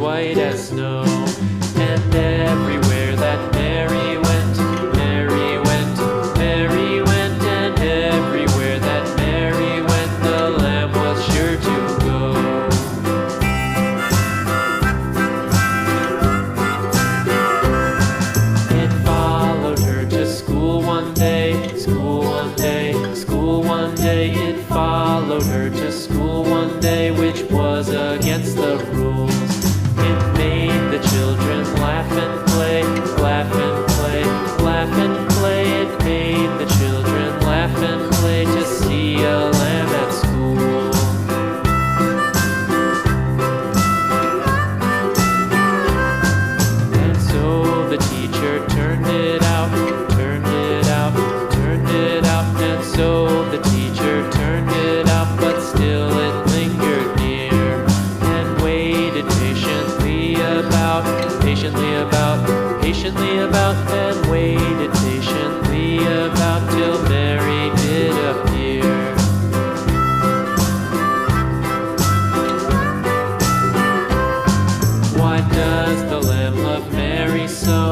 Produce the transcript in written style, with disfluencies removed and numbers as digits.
white as snow. And everywhere that Mary went, Mary went, Mary went, and everywhere that Mary went, the lamb was sure to go. It followed her to school one day, school one day, school one day. It followed her to school one day, which was against the rules. It made the children laugh and play, laugh and play, laugh and play. It made the children laugh and play to see a lamb at school. And so the teacher turned it out, turned it out, turned it out. And so the teacher turned it out, but still it lingered near and waited patiently about, patiently about, patiently about, and waited patiently about till Mary did appear. Why does the Lamb love Mary so?